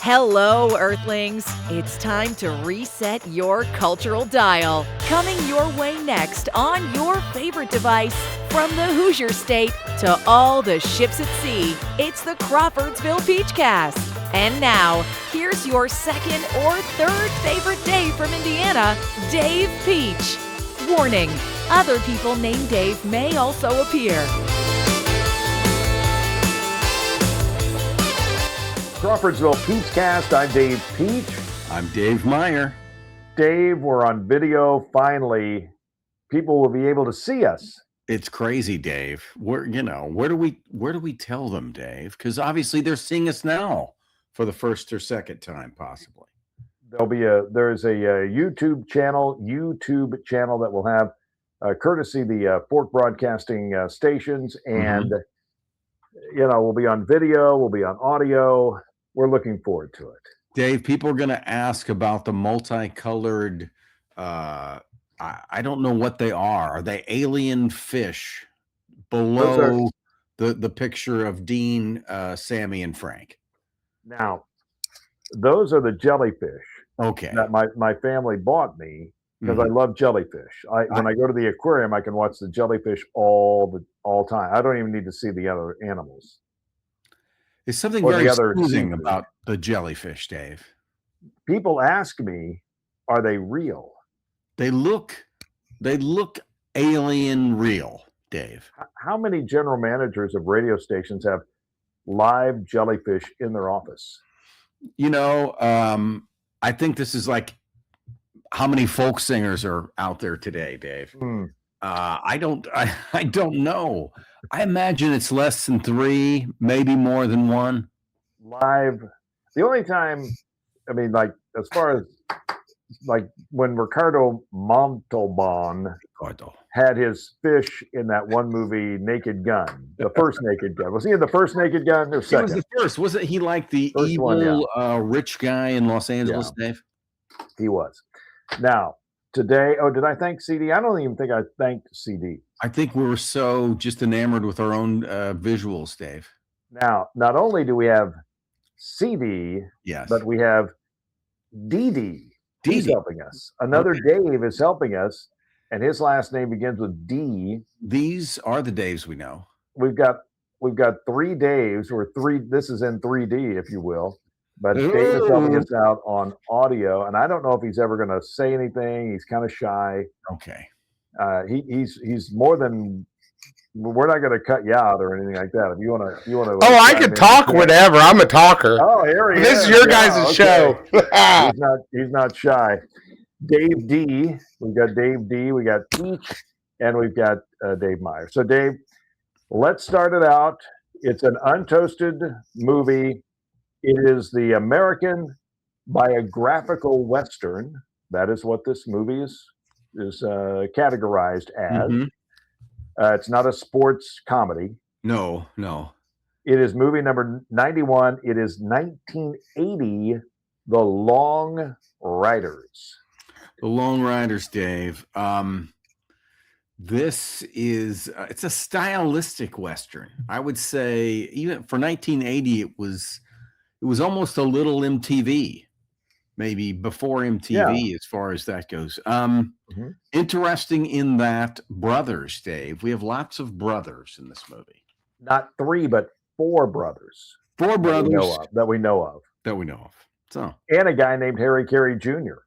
Hello, Earthlings. It's time to reset your cultural dial. Coming your way next on your favorite device, from the Hoosier State to all the ships at sea, it's the Crawfordsville Peachcast. And now, here's your second or third favorite Dave from Indiana, Dave Peach. Warning, other people named Dave may also appear. Crawfordsville Peachcast. I'm Dave Peach. I'm Dave Meyer. Dave, we're on video. Finally, people will be able to see us. It's crazy, Dave. Where do we tell them, Dave? Because obviously they're seeing us now for the first or second time, possibly. There's a YouTube channel that will have courtesy the Fork Broadcasting stations, and we'll be on video, we'll be on audio. We're looking forward to it. Dave, people are going to ask about the multicolored. I don't know what they are. Are they alien fish below the picture of Dean, Sammy, and Frank? Now, those are the jellyfish. Okay. That my family bought me because I love jellyfish. When I go to the aquarium, I can watch the jellyfish all time. I don't even need to see the other animals. There's something very soothing about the jellyfish, Dave. People ask me, are they real? They look alien real, Dave. How many general managers of radio stations have live jellyfish in their office? I think this is like how many folk singers are out there today, Dave. I don't know. I imagine it's less than 3, maybe more than 1. Live. The only time, as far as when Ricardo Montalban had his fish in that one movie, Naked Gun, the first Naked Gun. Was he in the first Naked Gun or second? He was the first. Wasn't he like the first evil rich guy in Los Angeles, Dave? He was. Now, today, did I thank CD? I don't even think I thanked CD. I think we were so just enamored with our own visuals, Dave. Now, not only do we have CD, but we have DD. He's helping us. Another Dave is helping us, and his last name begins with D. These are the Daves we know. We've got 3 Daves, or 3. This is in 3D, if you will. But Dave is helping us out on audio, and I don't know if he's ever going to say anything. He's kind of shy. Okay. He's more than. We're not going to cut you out or anything like that. If you want to. Oh, I can talk whatever. I'm a talker. Oh, here he is. This is your guys' show. He's not shy. Dave D. We've got Dave D. We got Keach, and we've got Dave Meyer. So, Dave, let's start it out. It's an untoasted movie. It is the American biographical Western. That is what this movie is categorized as. It's not a sports comedy. No. It is movie number 91. It is 1980, The Long Riders. The Long Riders, Dave. This is it's a stylistic Western. I would say even for 1980, it was almost a little MTV, maybe before MTV as far as that goes. Interesting in that brothers, Dave. We have lots of brothers in this movie. Not 3, but 4 brothers. 4 brothers that we know of. So, and a guy named Harry Carey Jr.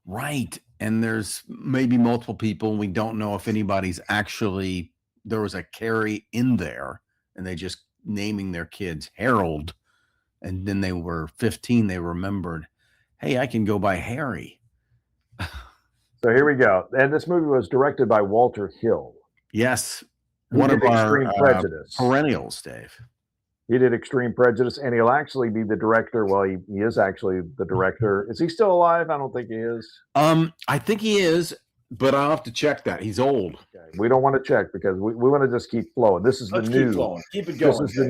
Right. And there's maybe multiple people, and we don't know if anybody's actually, there was a Carey in there, and they just naming their kids Harold. And then they were 15, they remembered, hey, I can go by Harry. So here we go. And this movie was directed by Walter Hill. Yes. One of our perennials, Dave. He did Extreme Prejudice, and he'll actually be the director. Well, he is actually the director. Is he still alive? I don't think he is. I think he is, but I'll have to check that. He's old. Okay. We don't want to check because we want to just keep flowing. This is the new. Keep it going. This is the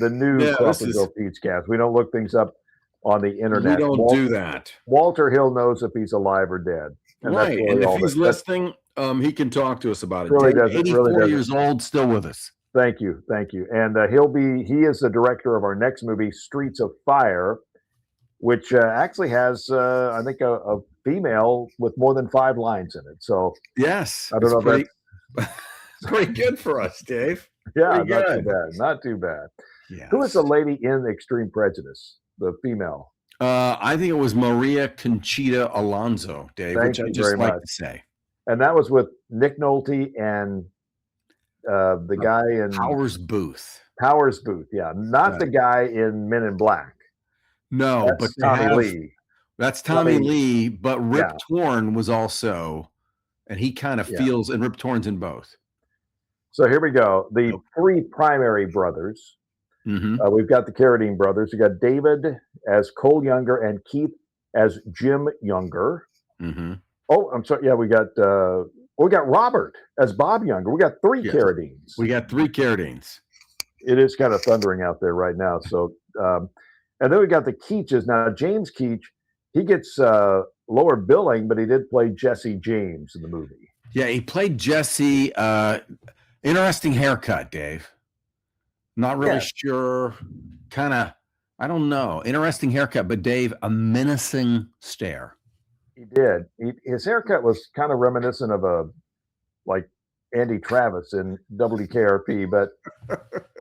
new Crawfordsville Peachcast. We don't look things up on the internet. We don't do that. Walter Hill knows if he's alive or dead. And right. And if he's listening, he can talk to us about it. Really 84 years old, still with us. Thank you. And he is the director of our next movie, Streets of Fire. which actually has, I think, a female with more than 5 lines in it. So yes, I don't know. Pretty, it's pretty good for us, Dave. Yeah, Pretty not good. too bad. Not too bad. Yes. Who is the lady in Extreme Prejudice? The female. I think it was Maria Conchita Alonso, Dave, Thank which I you just very like much. to say. And that was with Nick Nolte and the guy in Powers Booth. Powers Booth, yeah. Not the guy in Men in Black. No, That's but Tommy Lee. That's Tommy Lee, but Rip Torn was also, and he kind of feels, and Rip Torn's in both. So here we go. The 3 primary brothers. We've got the Carradine brothers. We got David as Cole Younger and Keith as Jim Younger. Oh, I'm sorry. Yeah, we got Robert as Bob Younger. We got 3 Carradines. We got 3 Carradines. It is kind of thundering out there right now. So, and then we got the Keaches. Now, James Keach, he gets lower billing, but he did play Jesse James in the movie. Yeah, he played Jesse. Interesting haircut, Dave. Not really sure. Kind of, I don't know. Interesting haircut, but Dave, a menacing stare. He did. His haircut was kind of reminiscent of like Andy Travis in WKRP, but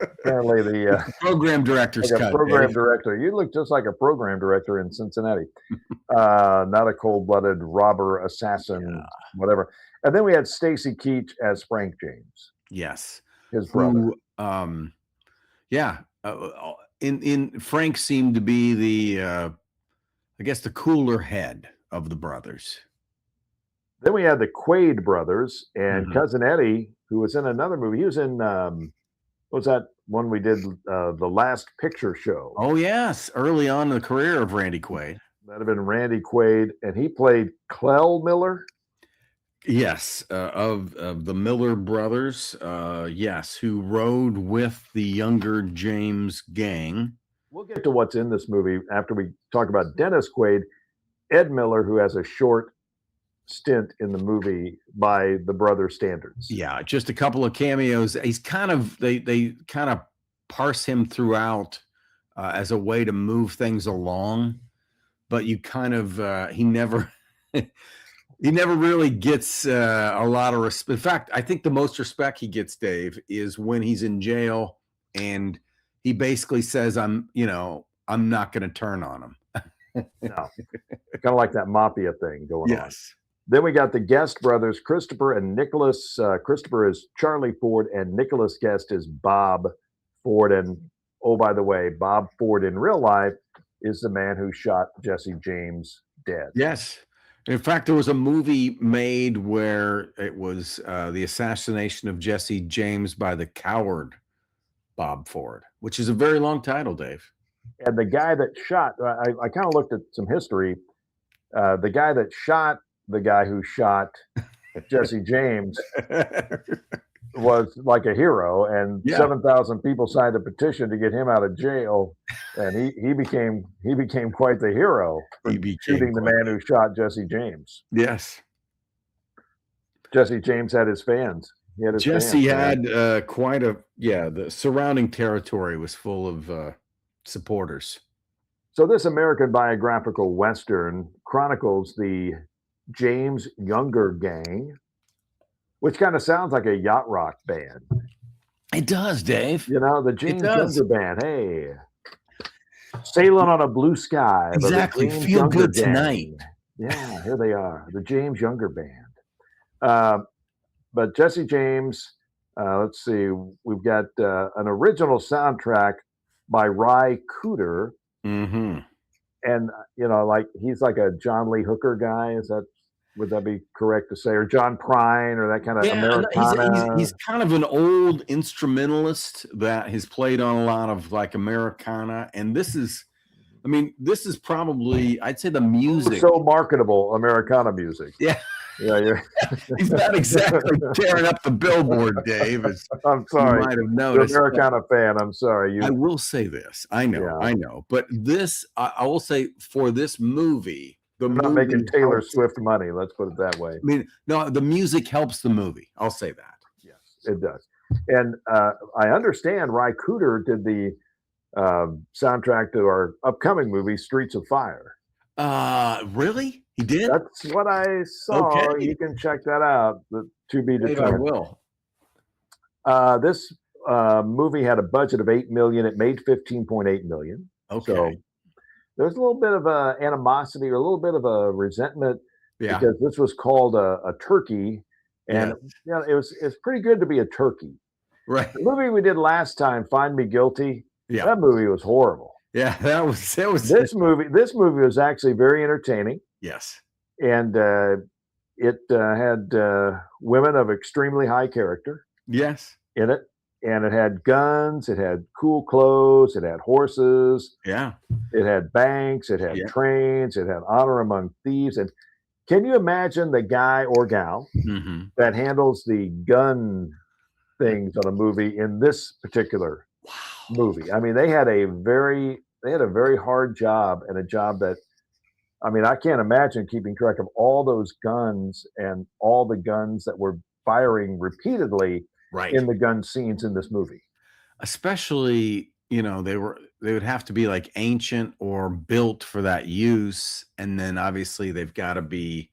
apparently the program director's like cut. Program Dave. director. You look just like a program director in Cincinnati. Not a cold-blooded robber, assassin, whatever. And then we had Stacy Keach as Frank James. Yes, his brother. In Frank seemed to be the, I guess, the cooler head of the brothers. Then we had the Quaid brothers and Cousin Eddie, who was in another movie. He was in, what was that one we did, The Last Picture Show? Oh, yes. Early on in the career of Randy Quaid. That'd have been Randy Quaid. And he played Clell Miller. Yes. Of the Miller brothers. Yes. Who rode with the younger James gang. We'll get to what's in this movie after we talk about Dennis Quaid. Ed Miller, who has a short stint in the movie by the brother standards. Yeah, just a couple of cameos. He's kind of they kind of parse him throughout as a way to move things along, but you kind of he never really gets a lot of respect. In fact, I think the most respect he gets, Dave, is when he's in jail and he basically says, "I'm not going to turn on him." No, kind of like that mafia thing going on. Yes. Then we got the Guest brothers, Christopher and Nicholas. Christopher is Charlie Ford, and Nicholas Guest is Bob Ford. And oh, by the way, Bob Ford in real life is the man who shot Jesse James dead. Yes. In fact, there was a movie made where it was the assassination of Jesse James by the coward Bob Ford, which is a very long title, Dave. And the guy that shot, I kind of looked at some history. The guy that shot the guy who shot Jesse James was like a hero, and 7,000 people signed a petition to get him out of jail, and he became quite the hero for shooting the man who shot Jesse James. Yes, Jesse James had his fans. Jesse had quite a the surrounding territory was full of supporters. So this American biographical Western chronicles the James Younger Gang, which kind of sounds like a yacht rock band. It does, Dave. The James Younger Band. Hey, sailing on a blue sky. Exactly. Feel good tonight. Yeah, here they are, the James Younger Band. But Jesse James, let's see, we've got an original soundtrack by Ry Cooder. And he's like a John Lee Hooker guy. Would that be correct to say, or John Prine, or that kind of Americana? He's kind of an old instrumentalist that has played on a lot of like Americana, and this is probably, I'd say, the music. So marketable Americana music. Yeah. Yeah, he's not exactly tearing up the billboard, Dave. I'm sorry. You might have noticed. You're an Americana fan. I'm sorry. I will say this. I know. But this, I will say, for this movie, I'm not making Taylor Swift money. Let's put it that way. I mean, no, the music helps the movie. I'll say that. Yes, it does. And I understand Ry Cooder did the soundtrack to our upcoming movie, Streets of Fire. Really? He did? That's what I saw. Okay. You can check that out. To be Maybe I determined. will. This movie had a budget of $8 million. It made $15.8 million. Okay. So there's a little bit of a animosity or a little bit of a resentment Yeah. because this was called a turkey, and it's pretty good to be a turkey. Right. The movie we did last time, Find Me Guilty. Yeah. That movie was horrible. Yeah, that was This movie was actually very entertaining, yes. and it had women of extremely high character Yes. in it, and it had guns, it had cool clothes, it had horses, Yeah. it had banks, it had trains, it had honor among thieves. And can you imagine the guy or gal Mm-hmm. that handles the gun things on a movie in this particular movie? I mean, they had a very hard job, and a job that, I mean, I can't imagine keeping track of all those guns and all the guns that were firing repeatedly in the gun scenes in this movie. Especially, they would have to be like ancient or built for that use. And then obviously they've got to be,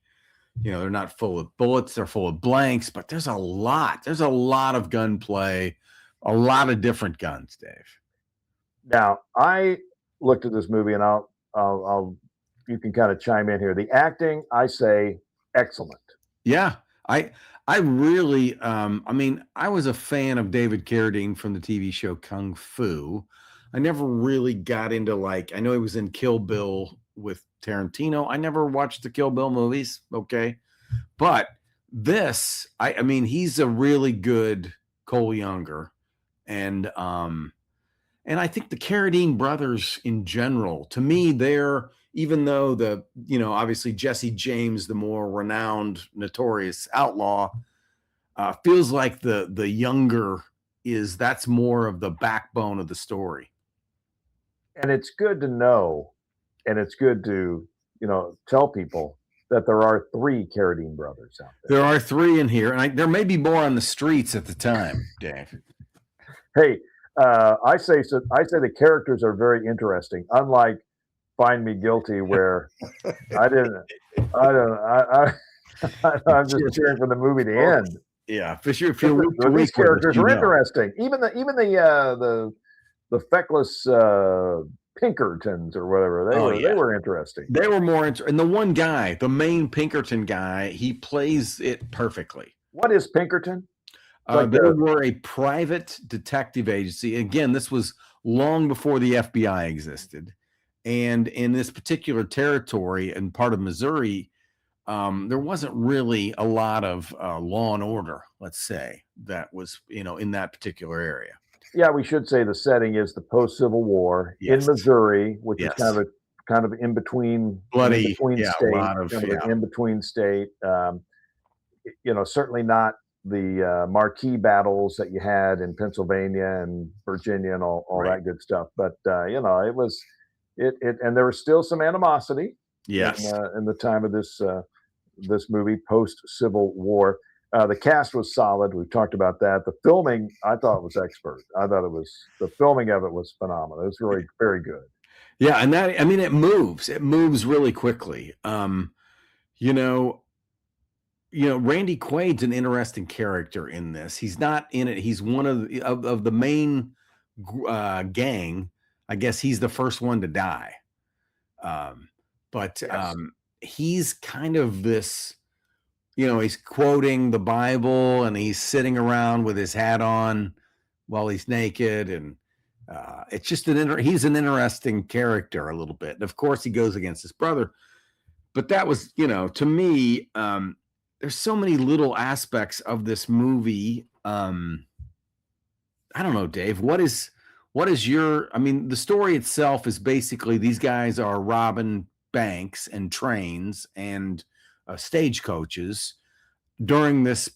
they're not full of bullets, they're full of blanks, but there's a lot of gunplay, a lot of different guns, Dave. Now, I looked at this movie, and I'll you can kind of chime in here. The acting, I say, excellent. Yeah, I really, I was a fan of David Carradine from the TV show Kung Fu. I never really got into I know he was in Kill Bill with Tarantino. I never watched the Kill Bill movies. Okay. But this, he's a really good Cole Younger. And I think the Carradine brothers in general, to me, they're, even though obviously Jesse James, the more renowned, notorious outlaw, feels like the younger that's more of the backbone of the story. And it's good to know, and it's good to, tell people that there are 3 Carradine brothers out there. There are 3 in here, and there may be more on the streets at the time, Dave. Hey, I say the characters are very interesting, unlike Find Me Guilty, where I'm just cheering for the movie to end. Yeah, these characters are interesting. Even the feckless Pinkertons or whatever, they were interesting. They were more and the one guy, the main Pinkerton guy, he plays it perfectly. What is Pinkerton? They were a private detective agency. Again, this was long before the FBI existed. And in this particular territory and part of Missouri, there wasn't really a lot of law and order, let's say, that was, in that particular area. Yeah, we should say the setting is the post-Civil War in Missouri, which is kind of in between, bloody, in between state. Certainly not the marquee battles that you had in Pennsylvania and Virginia and all that good stuff. But it was. And there was still some animosity. Yes. In the time of this movie, post Civil War, the cast was solid. We've talked about that. The filming, I thought, was expert. I thought the filming of it was phenomenal. It was really very good. Yeah, and it moves. It moves really quickly. Randy Quaid's an interesting character in this. He's not in it. He's one of the main gang. I guess he's the first one to die. He's kind of this, he's quoting the Bible and he's sitting around with his hat on while he's naked. And it's just he's an interesting character a little bit. And of course he goes against his brother, but that was, to me, there's so many little aspects of this movie. I don't know, Dave, what is your, the story itself is basically these guys are robbing banks and trains and stagecoaches during this,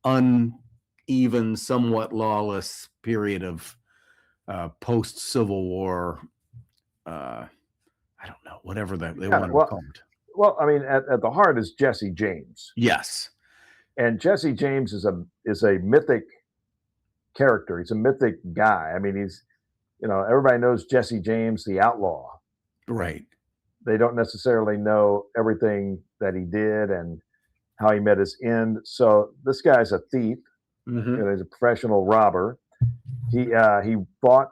uneven, somewhat lawless period of post-Civil War. I don't know, whatever they want to call it. Well, at the heart is Jesse James. Yes. And Jesse James is a mythic character. He's a mythic guy. everybody knows Jesse James, the outlaw. Right. They don't necessarily know everything that he did and how he met his end. So this guy's a thief. Mm-hmm. He's a professional robber. He fought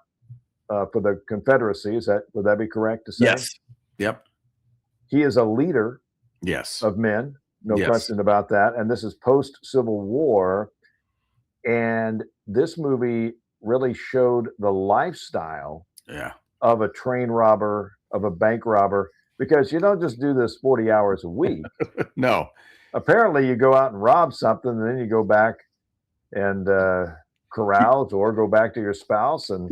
for the Confederacy. Would that be correct to say? Yes. Yep. He is a leader. Yes. Of men, no Yes. question about that. And this is post-Civil War. And this movie really showed the lifestyle of a train robber, of a bank robber, because you don't just do this 40 hours a week. No. Apparently you go out and rob something, and then you go back and carouse or go back to your spouse and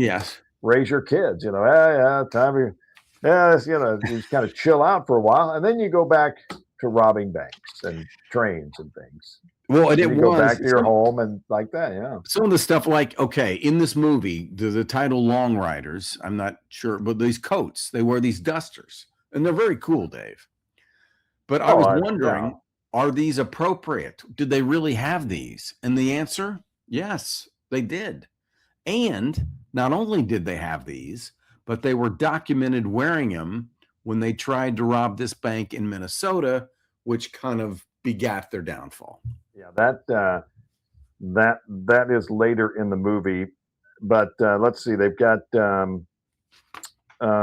raise your kids. Time you just kind of chill out for a while, and then you go back to robbing banks and trains and things. Well, and you go back to your home and like that. Yeah. Some of the stuff, like, okay, in this movie, the title Long Riders, I'm not sure, but these coats, they wear these dusters, and they're very cool, Dave. But I was wondering, are these appropriate? Did they really have these? And the answer, yes, they did. And not only did they have these, but they were documented wearing them when they tried to rob this bank in Minnesota, which kind of begat their downfall. Yeah, that is later in the movie. But let's see, they've got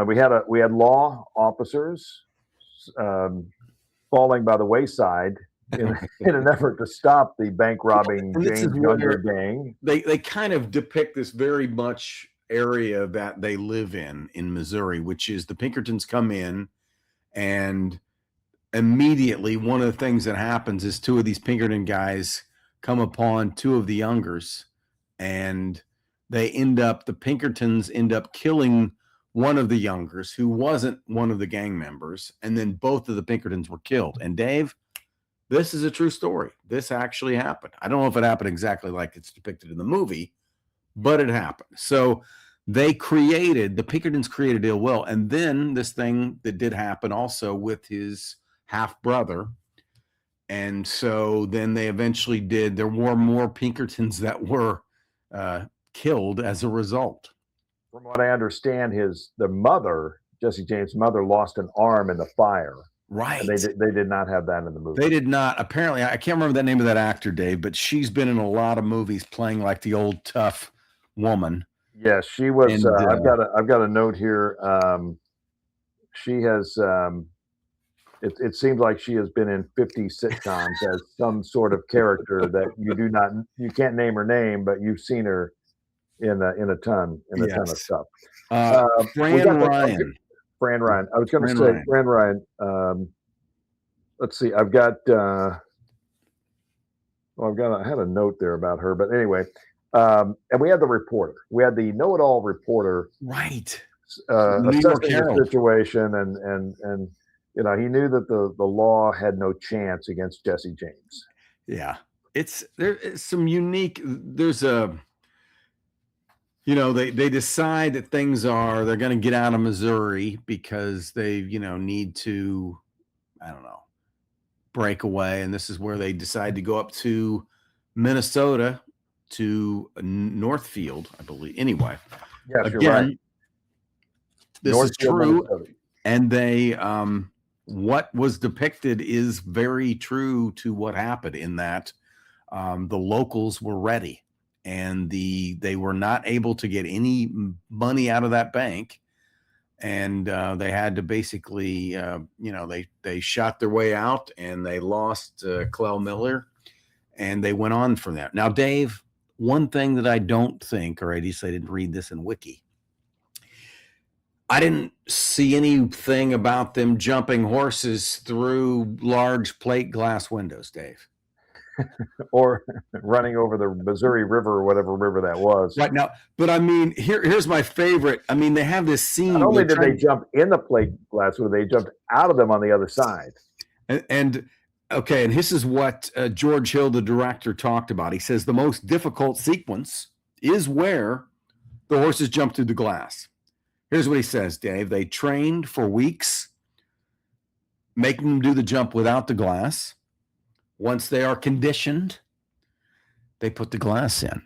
we had law officers falling by the wayside in an effort to stop the bank robbing James Younger gang. They kind of depict this very much area that they live in Missouri, which is the Pinkertons come in, and immediately one of the things that happens is two of these Pinkerton guys come upon two of the Youngers, and the Pinkertons end up killing one of the Youngers who wasn't one of the gang members, and then both of the Pinkertons were killed. And Dave, this is a true story. This actually happened. I don't know if it happened exactly like it's depicted in the movie, but it happened. So the Pinkertons created ill will. And then this thing that did happen also with his half brother. And so then they eventually there were more Pinkertons that were killed as a result. From what I understand, the mother, Jesse James' mother, lost an arm in the fire. Right. And they did not have that in the movie. They did not. Apparently, I can't remember the name of that actor, Dave, but she's been in a lot of movies playing like the old tough woman. Yes, she was. And, I've got a note here. She has. It seems like she has been in 50 sitcoms as some sort of character that you can't name her name, but you've seen her in a ton of stuff. Fran Ryan. Fran Ryan. I was going to say Fran Ryan. Let's see. I had a note there about her, but anyway. And we had the reporter. We had the know-it-all reporter. Right. Assessing the situation, and he knew that the law had no chance against Jesse James. Yeah. There's some unique. There's a. They decide that they're going to get out of Missouri because they, need to, I don't know, break away. And this is where they decide to go up to Minnesota to Northfield, I believe. Anyway, yes, you're right. This Northfield, is true. Minnesota. And they, what was depicted is very true to what happened in that the locals were ready. And they were not able to get any money out of that bank, and they had to basically, they shot their way out, and they lost Clell Miller, and they went on from that. Now, Dave, one thing that I don't think, or at least I didn't read this in Wiki, I didn't see anything about them jumping horses through large plate glass windows, Dave. Or running over the Missouri River or whatever river that was. Right now, but I mean, here's my favorite. I mean, they have this scene. Not only did they jump in the plate glass, but they jumped out of them on the other side. And this is what George Hill, the director, talked about. He says the most difficult sequence is where the horses jump through the glass. Here's what he says, Dave. They trained for weeks, making them do the jump without the glass. Once they are conditioned, they put the glass in.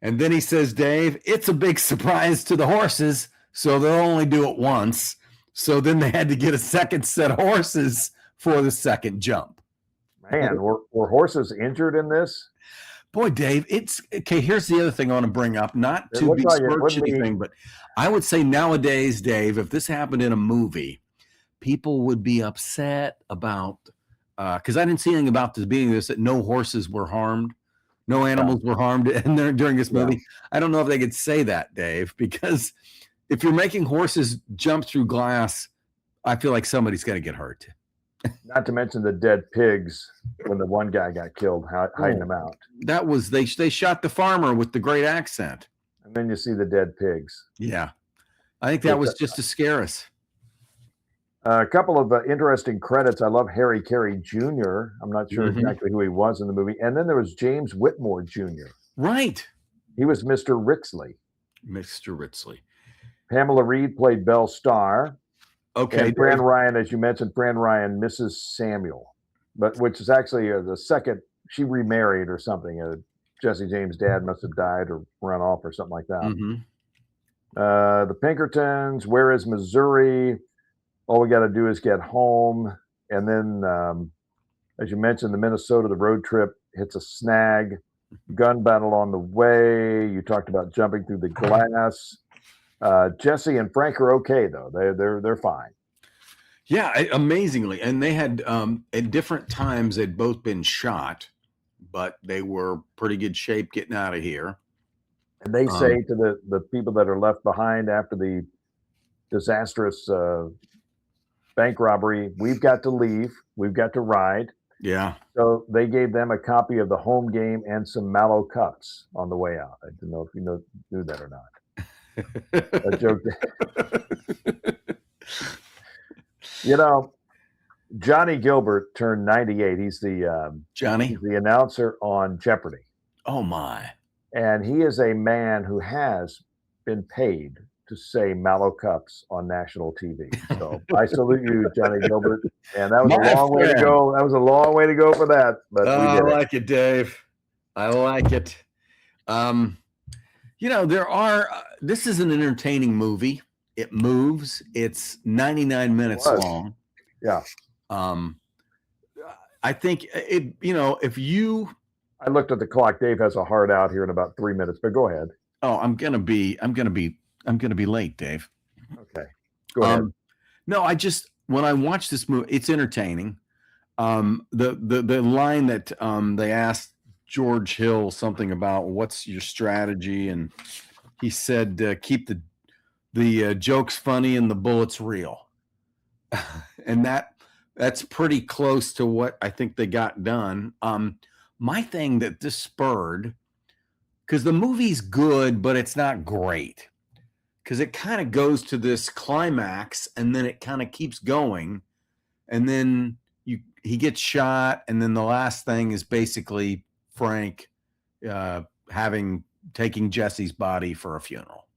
And then he says, Dave, it's a big surprise to the horses, so they'll only do it once. So then they had to get a second set of horses for the second jump. Man, were horses injured in this? Boy, Dave, it's okay. Here's the other thing I want to bring up, not to besmirch anything, but I would say nowadays, Dave, if this happened in a movie, people would be upset about, because I didn't see anything about this being this, that no horses were harmed, no animals were harmed during this movie. I don't know if they could say that, Dave, because if you're making horses jump through glass, I feel like somebody's going to get hurt. Not to mention the dead pigs when the one guy got killed, hiding them out. That was, they shot the farmer with the great accent. And then you see the dead pigs. Yeah. I think that was just to scare us. A couple of interesting credits. I love Harry Carey Jr. I'm not sure exactly who he was in the movie. And then there was James Whitmore Jr. Right. He was Mr. Ritzley. Mr. Ritzley. Pamela Reed played Belle Starr. Okay. And Fran Ryan, as you mentioned, Fran Ryan, Mrs. Samuel, but which is actually the second, she remarried or something. Jesse James' dad must have died or run off or something like that. The Pinkertons, Where is Missouri? All we got to do is get home. And then, as you mentioned, the Minnesota, the road trip hits a snag, gun battle on the way. You talked about jumping through the glass. Jesse and Frank are okay though. They're fine. Yeah, amazingly. And they had at different times they'd both been shot, but they were pretty good shape getting out of here. And they say to the people that are left behind after the disastrous bank robbery, we've got to leave. We've got to ride. Yeah. So they gave them a copy of the home game and some mallow cups on the way out. I don't know if you knew that or not. A joke. You know, Johnny Gilbert turned 98. He's the he's the announcer on Jeopardy. Oh my! And he is a man who has been paid to say mallow cups on national TV. So I salute you, Johnny Gilbert. And that was a long way to go. That was a long way to go for that. But I like it, Dave. I like it. You know, this is an entertaining movie. It moves. It's 99 minutes long. Yeah. I think it, I looked at the clock. Dave has a hard out here in about 3 minutes, but go ahead. Oh, I'm going to be late, Dave. Okay. Go ahead. No, when I watch this movie, it's entertaining. The line that they asked George Hill something about what's your strategy, and he said keep the jokes funny and the bullets real, and that's pretty close to what I think they got done. My thing that this spurred, because the movie's good but it's not great, because it kind of goes to this climax and then it kind of keeps going, and then he gets shot, and then the last thing is basically Frank taking Jesse's body for a funeral.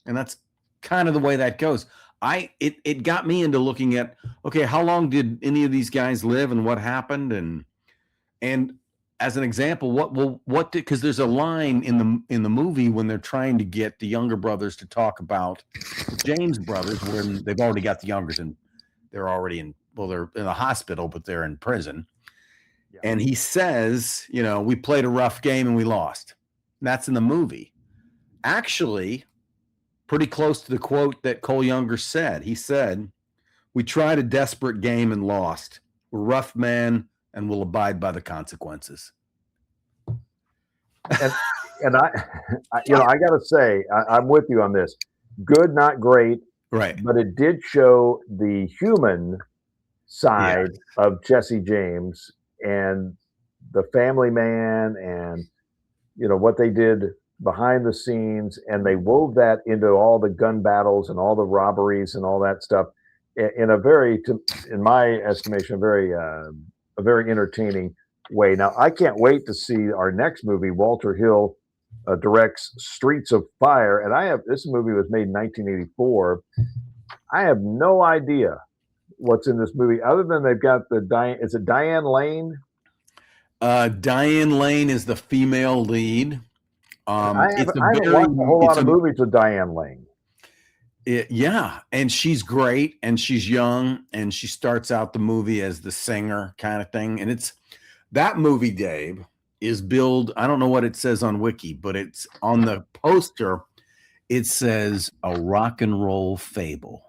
And that's kind of the way that goes. It got me into looking at, okay, how long did any of these guys live and what happened? And as an example, because there's a line in the movie when they're trying to get the younger brothers to talk about the James brothers, when they've already got the youngers and they're already they're in the hospital, but they're in prison. Yeah. And he says, we played a rough game and we lost. And that's in the movie. Actually, pretty close to the quote that Cole Younger said. He said, "We tried a desperate game and lost. We're rough men and will abide by the consequences." And I got to say, I'm with you on this. Good, not great, right? But it did show the human side of Jesse James and the family man, and what they did behind the scenes, and they wove that into all the gun battles and all the robberies and all that stuff in a very, in my estimation, a very entertaining way. Now, I can't wait to see our next movie. Walter Hill directs Streets of Fire, and this movie was made in 1984. I have no idea what's in this movie other than they've got is it Diane Lane? Diane Lane is the female lead. I haven't watched a whole lot of movies with Diane Lane. Yeah, and she's great, and she's young, and she starts out the movie as the singer kind of thing. And it's that movie, Dave, is billed. I don't know what it says on Wiki, but it's on the poster. It says a rock and roll fable.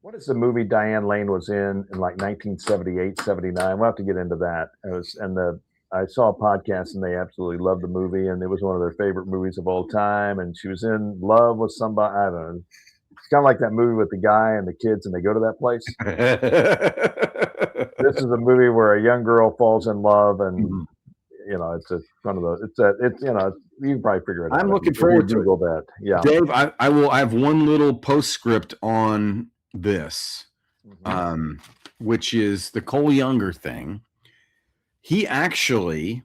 What is the movie Diane Lane was in like 1978, 79? We'll have to get into that. I saw a podcast and they absolutely loved the movie, and it was one of their favorite movies of all time. And she was in love with somebody. I don't know. It's kind of like that movie with the guy and the kids, and they go to that place. This is a movie where a young girl falls in love, and it's one of those. You can probably figure it out. I'm looking forward to Google that. Yeah, Dave, I have one little postscript on this, which is the Cole Younger thing. He actually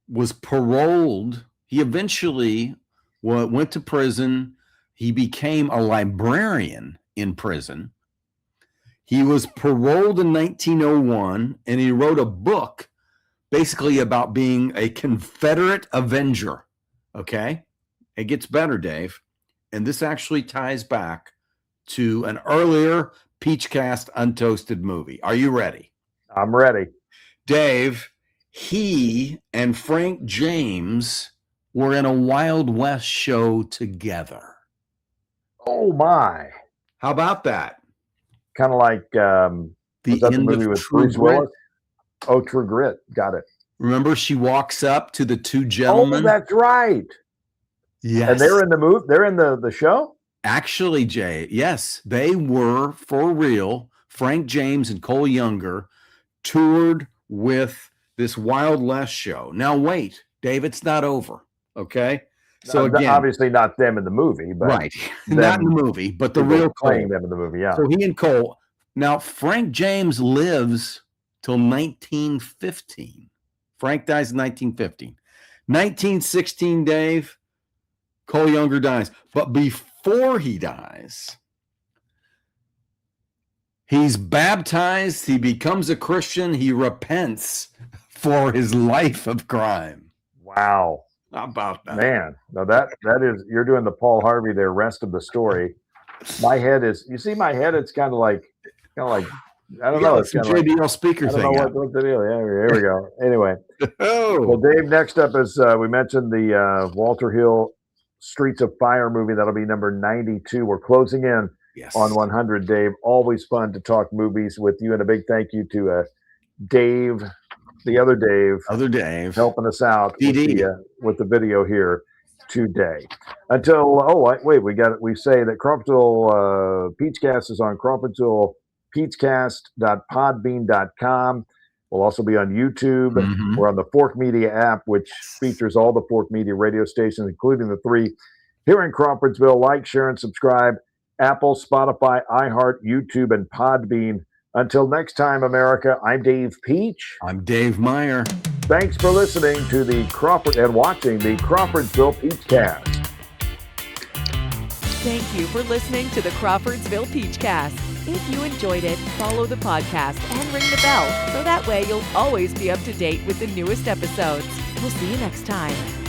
was paroled. He eventually went to prison. He became a librarian in prison. He was paroled in 1901, and he wrote a book basically about being a Confederate Avenger. Okay? It gets better, Dave. And this actually ties back to an earlier Peachcast Untoasted movie. Are you ready? I'm ready. Dave, he and Frank James were in a Wild West show together. Oh, my. How about that? Kind of like the movie with Bruce Willis. Oh, True Grit. Got it. Remember, she walks up to the two gentlemen. Oh, that's right. Yes. And they're in the movie. They're in the show? Actually, Jay, yes, they were for real. Frank James and Cole Younger toured with this Wild West show. Now, wait, Dave, it's not over. Okay. So again, obviously not them in the movie, but right, not in the movie, but the real playing Cole. them in the movie. Yeah. So he and Cole. Now, Frank James lives till 1915. Frank dies in 1915. 1916, Dave, Cole Younger dies. But before he dies, he's baptized. He becomes a Christian. He repents for his life of crime. Wow. How about that? Man, now that is, you're doing the Paul Harvey there, rest of the story. My head is, you see my head? It's kind of like, I don't know. It's a JBL speaker thing. I don't know what the deal. Yeah, here we go. Anyway. Oh. Well, Dave, next up is, we mentioned the Walter Hill Streets of Fire movie. That'll be number 92. We're closing in on 100, Dave. Always fun to talk movies with you. And a big thank you to Dave, the other Dave, helping us out with the video here today. Until we say that Crawfordsville Peachcast is on Crawfordsville Peachcast.podbean.com. We'll also be on YouTube. Mm-hmm. We're on the Fork Media app, which features all the Fork Media radio stations, including the 3 here in Crawfordsville. Like, share, and subscribe. Apple, Spotify, iHeart, YouTube, and Podbean. Until next time, America, I'm Dave Peach. I'm Dave Meyer. Thanks for listening to watching the Crawfordsville Peachcast. Thank you for listening to the Crawfordsville Peachcast. If you enjoyed it, follow the podcast and ring the bell so that way you'll always be up to date with the newest episodes. We'll see you next time.